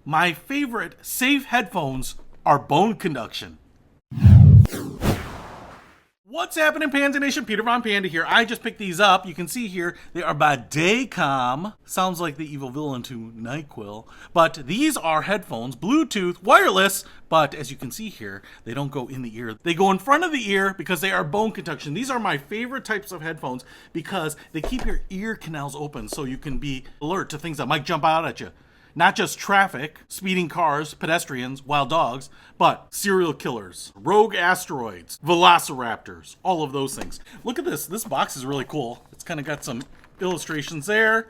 My favorite safe headphones are bone conduction. What's happening, Panda Nation? Peter Von Panda here. I just picked these up. You can see here they are by Dacom. Sounds like the evil villain to NyQuil. But these are headphones, Bluetooth, wireless. But as you can see here, they don't go in the ear. They go in front of the ear because they are bone conduction. These are my favorite types of headphones because they keep your ear canals open so you can be alert to things that might jump out at you. Not just traffic, speeding cars, pedestrians, wild dogs, but serial killers, rogue asteroids, velociraptors, all of those things. Look at this. This box is really cool. It's kind of got some illustrations there,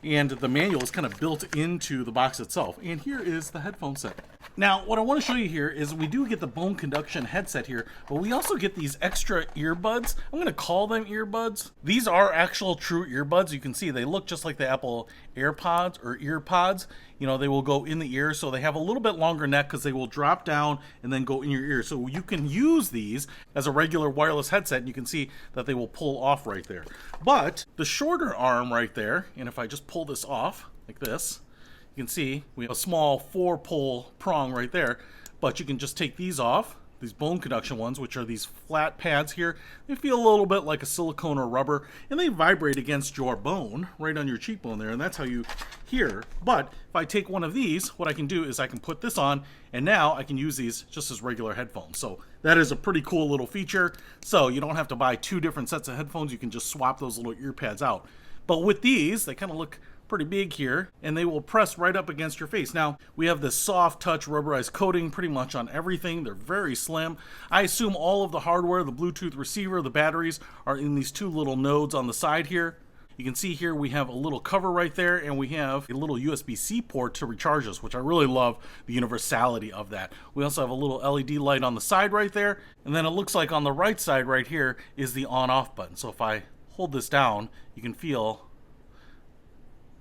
and the manual is kind of built into the box itself. And here is the headphone set. Now, what I want to show you here is we do get the bone conduction headset here, but we also get these extra earbuds. I'm going to call them earbuds. These are actual true earbuds. You can see they look just like the Apple AirPods or EarPods. You know, they will go in the ear, so they have a little bit longer neck because they will drop down and then go in your ear. So you can use these as a regular wireless headset, and you can see that they will pull off right there. But the shorter arm right there, and if I just pull this off like this, you can see we have a small 4-pole prong right there, but you can just take these off, these bone conduction ones, which are these flat pads here. They feel a little bit like a silicone or rubber, and they vibrate against your bone, right on your cheekbone there, and that's how you hear. But if I take one of these, what I can do is I can put this on, and now I can use these just as regular headphones. So that is a pretty cool little feature. So you don't have to buy 2 different sets of headphones. You can just swap those little ear pads out. But with these, they kind of look pretty big here, and they will press right up against your face. Now, we have this soft touch rubberized coating pretty much on everything. They're very slim. I assume all of the hardware, the Bluetooth receiver, the batteries are in these 2 little nodes on the side here. You can see here we have a little cover right there, and we have a little USB-C port to recharge us, which I really love the universality of that. We also have a little LED light on the side right there, and then it looks like on the right side right here is the on-off button. So if I hold this down, you can feel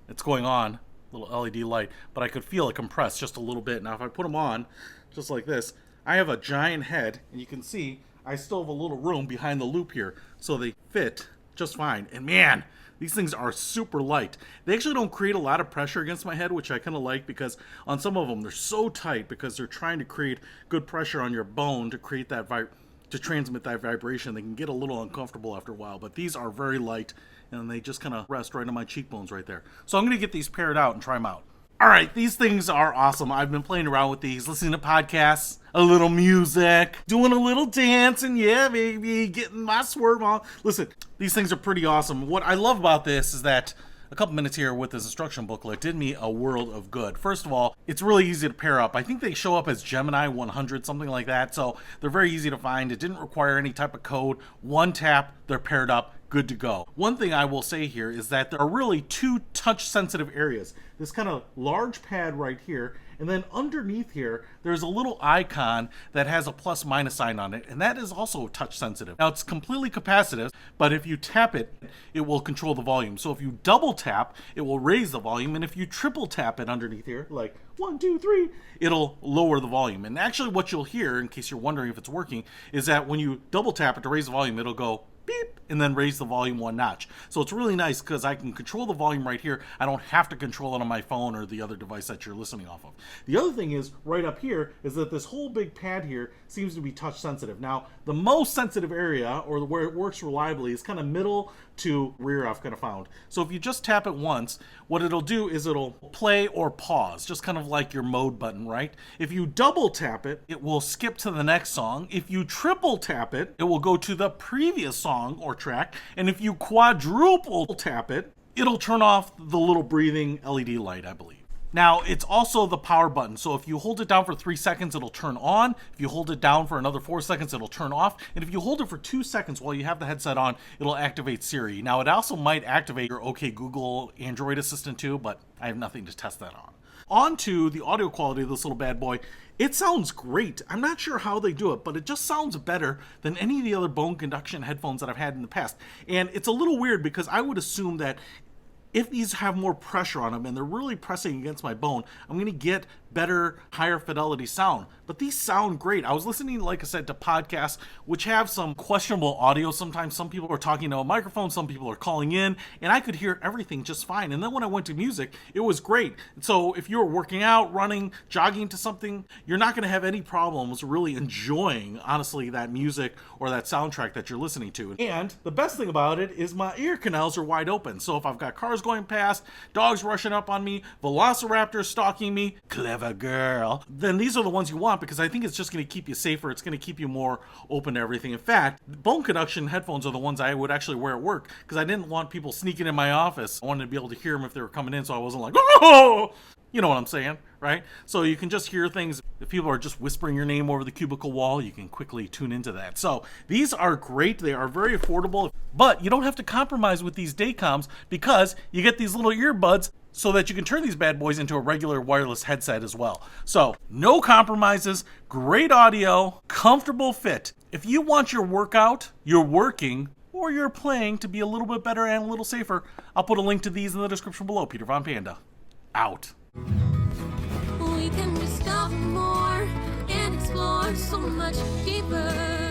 it's going on, little LED light, but I could feel it compress just a little bit. Now if I put them on, just like this, I have a giant head, and you can see I still have a little room behind the loop here, so they fit just fine. And man, these things are super light. They actually don't create a lot of pressure against my head, which I kind of like, because on some of them they're so tight because they're trying to create good pressure on your bone to create that to transmit that vibration. They can get a little uncomfortable after a while, but these are very light, and they just kind of rest right on my cheekbones right there. So I'm going to get these paired out and try them out. All right, these things are awesome. I've been playing around with these, listening to podcasts, a little music, doing a little dance, and yeah, baby, getting my swerve on. Listen, these things are pretty awesome. What I love about this is that a couple minutes here with this instruction booklet did me a world of good. First of all, it's really easy to pair up. I think they show up as Gemini 100, something like that, so they're very easy to find. It didn't require any type of code. One tap, they're paired up, good to go. One thing I will say here is that there are really 2 touch-sensitive areas. This kind of large pad right here, and then underneath here, there's a little icon that has a plus-minus sign on it, and that is also touch-sensitive. Now, it's completely capacitive, but if you tap it, it will control the volume. So if you double tap, it will raise the volume, and if you triple tap it underneath here, like 1, 2, 3, it'll lower the volume. And actually what you'll hear, in case you're wondering if it's working, is that when you double tap it to raise the volume, it'll go beep, and then raise the volume 1 notch. So it's really nice because I can control the volume right here. I don't have to control it on my phone or the other device that you're listening off of. The other thing is, right up here, is that this whole big pad here seems to be touch sensitive. Now, the most sensitive area, or where it works reliably, is kind of middle to rear, I've kind of found. So if you just tap it once, what it'll do is it'll play or pause, just kind of like your mode button, right? If you double tap it, it will skip to the next song. If you triple tap it, it will go to the previous song or track. And if you quadruple tap it, it'll turn off the little breathing LED light, I believe. Now, it's also the power button. So if you hold it down for 3 seconds, it'll turn on. If you hold it down for another 4 seconds, it'll turn off. And if you hold it for 2 seconds while you have the headset on, it'll activate Siri. Now, it also might activate your OK Google Android assistant too, but I have nothing to test that on. On to the audio quality of this little bad boy. It sounds great. I'm not sure how they do it, but it just sounds better than any of the other bone conduction headphones that I've had in the past. And it's a little weird because I would assume that if these have more pressure on them and they're really pressing against my bone, I'm going to get better, higher fidelity sound. But these sound great. I was listening, like I said, to podcasts which have some questionable audio. Sometimes some people are talking to a microphone, some people are calling in, and I could hear everything just fine. And then when I went to music, it was great. So if you're working out, running, jogging to something, you're not going to have any problems really enjoying, honestly, that music or that soundtrack that you're listening to. And the best thing about it is my ear canals are wide open. So if I've got cars going past, dogs rushing up on me, velociraptors stalking me, clever girl, then these are the ones you want, because I think it's just going to keep you safer. It's going to keep you more open to everything. In fact, bone conduction headphones are the ones I would actually wear at work, because I didn't want people sneaking in my office. I wanted to be able to hear them if they were coming in, so I wasn't like, oh, you know what I'm saying, right? So you can just hear things. If people are just whispering your name over the cubicle wall, you can quickly tune into that. So these are great. They are very affordable, but you don't have to compromise with these Dacoms, because you get these little earbuds so that you can turn these bad boys into a regular wireless headset as well. So no compromises, great audio, comfortable fit. If you want your workout, your working, or your playing to be a little bit better and a little safer, I'll put a link to these in the description below. Peter Von Panda, out. We can discover more and explore so much deeper.